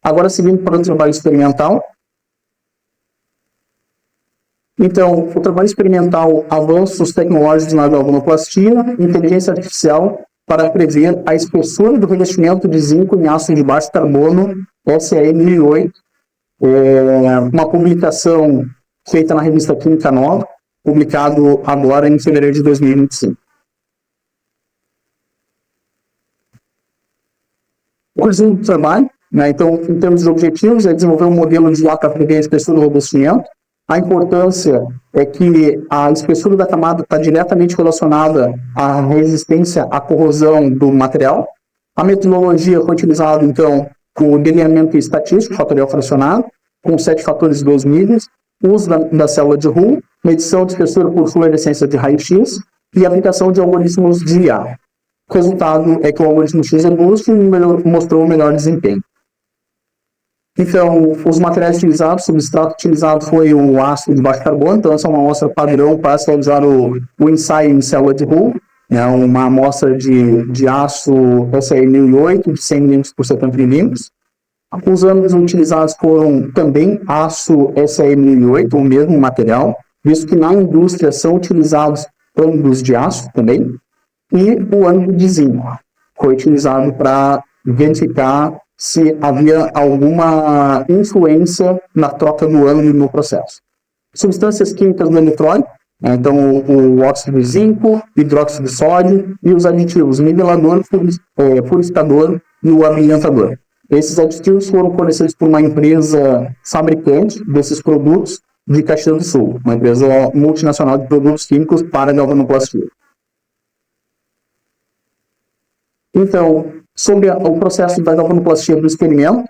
Agora, seguindo para o trabalho experimental. Então, o trabalho experimental, avanços tecnológicos na galvanoplastia, inteligência artificial para prever a espessura do revestimento de zinco em aço de baixo carbono, SAE 1008, uma publicação feita na revista Química Nova, publicado agora em fevereiro de 2025. O resumo do trabalho, né? Então, em termos de objetivos, é desenvolver um modelo de para prever a espessura do revestimento. A importância é que a espessura da camada está diretamente relacionada à resistência à corrosão do material. A metodologia foi utilizada, então, o delineamento estatístico, fatorial fracionado, com 7 fatores de 2 milhas, uso da célula de Hull, medição de espessura por fluorescência de raio-x e aplicação de algoritmos de IA. O resultado é que o algoritmo X robusto mostrou o melhor desempenho. Então, os materiais utilizados, o substrato utilizado foi o aço de baixo carbono, então essa é uma amostra padrão para se usar o ensaio em célula de Hull, né, uma amostra de aço SAE 1008 de 100 mm por 70 mm. Os âmbitos utilizados foram também aço SAE 1008, o mesmo material, visto que na indústria são utilizados âmbitos de aço também, e o âmbito de zinco foi utilizado para verificar se havia alguma influência na troca do âmbito no processo. Substâncias químicas do eletrólito, então o óxido de zinco, hidróxido de sódio e os aditivos nivelador, purificador e o abrilhantador. Esses aditivos foram fornecidos por uma empresa fabricante desses produtos de Caxias do Sul, uma empresa multinacional de produtos químicos para galvanoplastia. Então, sobre o processo da galvanoplastia do experimento,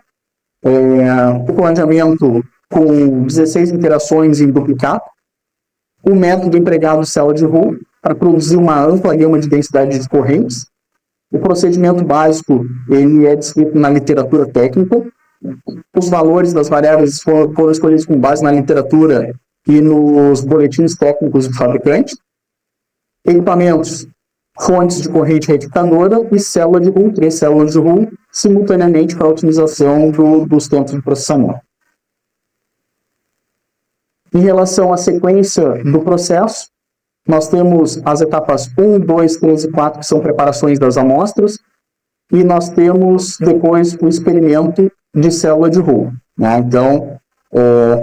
o planejamento com 16 interações em duplicado, o método empregado célula de Hull para produzir uma ampla gama de densidade de correntes, o procedimento básico ele é descrito na literatura técnica, os valores das variáveis foram escolhidos com base na literatura e nos boletins técnicos do fabricante, equipamentos, fontes de corrente retificadora e célula de Hull, 3 células de Hull, simultaneamente para a otimização dos tempos de processamento. Em relação à sequência do processo, nós temos as etapas 1, 2, 3 e 4, que são preparações das amostras, e nós temos depois o experimento de célula de Hull, né? Então,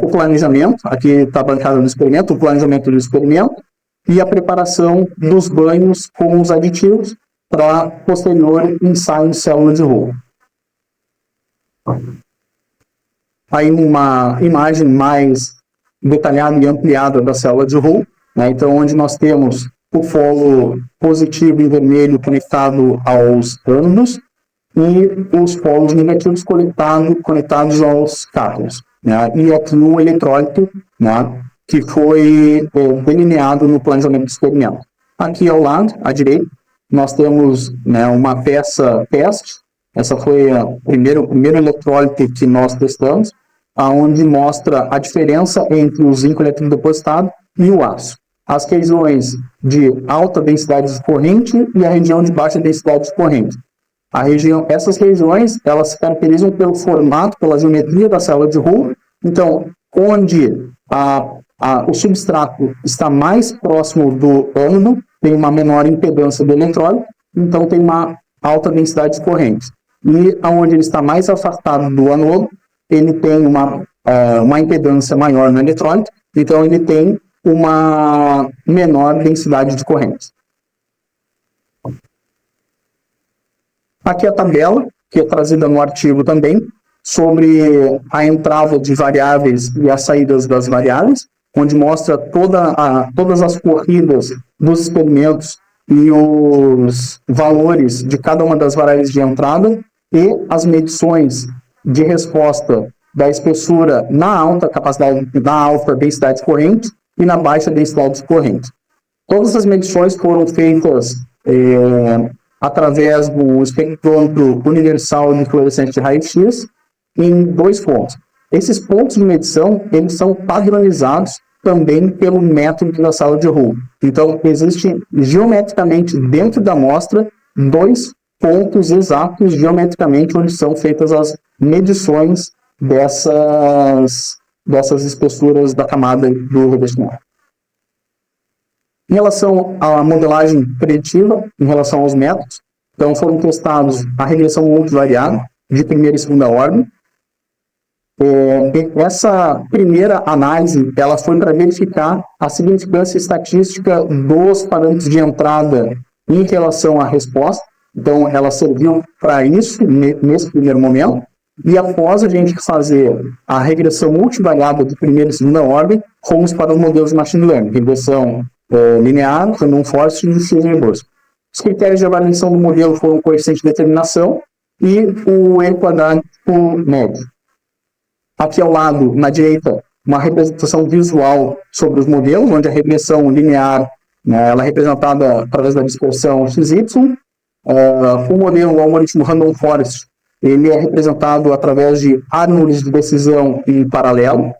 o planejamento, aqui está bancado no experimento, o planejamento do experimento, e a preparação dos banhos com os aditivos para posterior ensaio em célula de Hull. Aí uma imagem mais detalhada e ampliada da célula de Hull, né? Então, onde nós temos o polo positivo em vermelho conectado aos ânodos e os polos negativos conectados aos cátodos, né? E aqui o eletrólito, né, que foi delineado no planejamento do experimento. Aqui ao lado, à direita, nós temos, né, uma peça teste. Essa foi o primeiro eletrólito que nós testamos, onde mostra a diferença entre o zinco eletrodepositado e o aço. As regiões de alta densidade de corrente e a região de baixa densidade de corrente. Essas regiões, elas se caracterizam pelo formato, pela geometria da célula de Hull. Então, onde o substrato está mais próximo do ânodo, tem uma menor impedância do eletrólito, então tem uma alta densidade de corrente. E onde ele está mais afastado do anodo, ele tem uma impedância maior no eletrólito, então ele tem uma menor densidade de corrente. Aqui a tabela, que é trazida no artigo também, sobre a entrada de variáveis e as saídas das variáveis, onde mostra todas as corridas dos experimentos e os valores de cada uma das variáveis de entrada e as medições de resposta da espessura na alta capacidade, na alta densidade de corrente e na baixa densidade de corrente. Todas as medições foram feitas através do espectrômetro universal de fluorescência de raio-x em 2 pontos. Esses pontos de medição, eles são padronizados também pelo método da célula de Hull. Então, existe geometricamente dentro da amostra 2 pontos exatos geometricamente onde são feitas as medições dessas espessuras da camada do revestimento. Em relação à modelagem preditiva, em relação aos métodos, então foram testados a regressão multivariada de primeira e segunda ordem. Essa primeira análise ela foi para verificar a significância estatística dos parâmetros de entrada em relação à resposta. Então, ela serviu para isso nesse primeiro momento. E após a gente fazer a regressão multivariada de primeira e segunda ordem, fomos para os modelos de machine learning, regressão linear, random forest e diffusion reverse. Os critérios de avaliação do modelo foram o coeficiente de determinação e o erro quadrático médio. Aqui ao lado, na direita, uma representação visual sobre os modelos, onde a regressão linear, né, ela é representada através da dispersão XY. O modelo, o algoritmo Random Forest, ele é representado através de árvores de decisão em paralelo.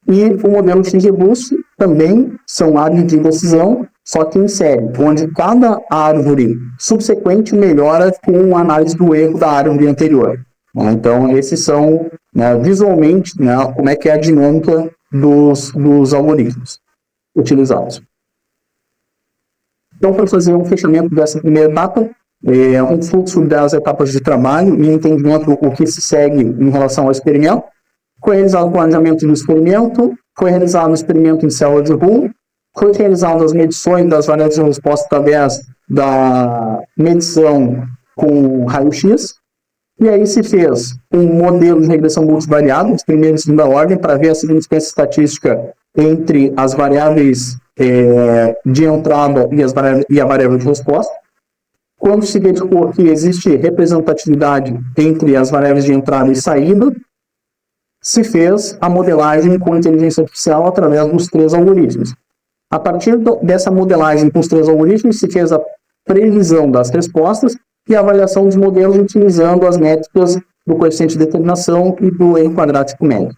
E o modelo XGBoost também são árvores de decisão, só que em série, onde cada árvore subsequente melhora com a análise do erro da árvore anterior. Então, esses são, né, visualmente, né, como é que é a dinâmica dos algoritmos utilizados. Então, para fazer um fechamento dessa primeira etapa, um fluxo das etapas de trabalho e entendimento do que se segue em relação ao experimento. Foi realizado o planejamento do experimento, foi realizado o experimento em célula de Hull, foi realizado as medições das variáveis de resposta através da medição com raio-x, e aí se fez um modelo de regressão multivariada, de primeira e segunda ordem, para ver a significância estatística entre as variáveis de entrada e a variável de resposta. Quando se verificou que existe representatividade entre as variáveis de entrada e saída, se fez a modelagem com inteligência artificial através dos 3 algoritmos. A partir dessa modelagem com os 3 algoritmos, se fez a previsão das respostas e a avaliação dos modelos utilizando as métricas do coeficiente de determinação e do erro quadrático médio.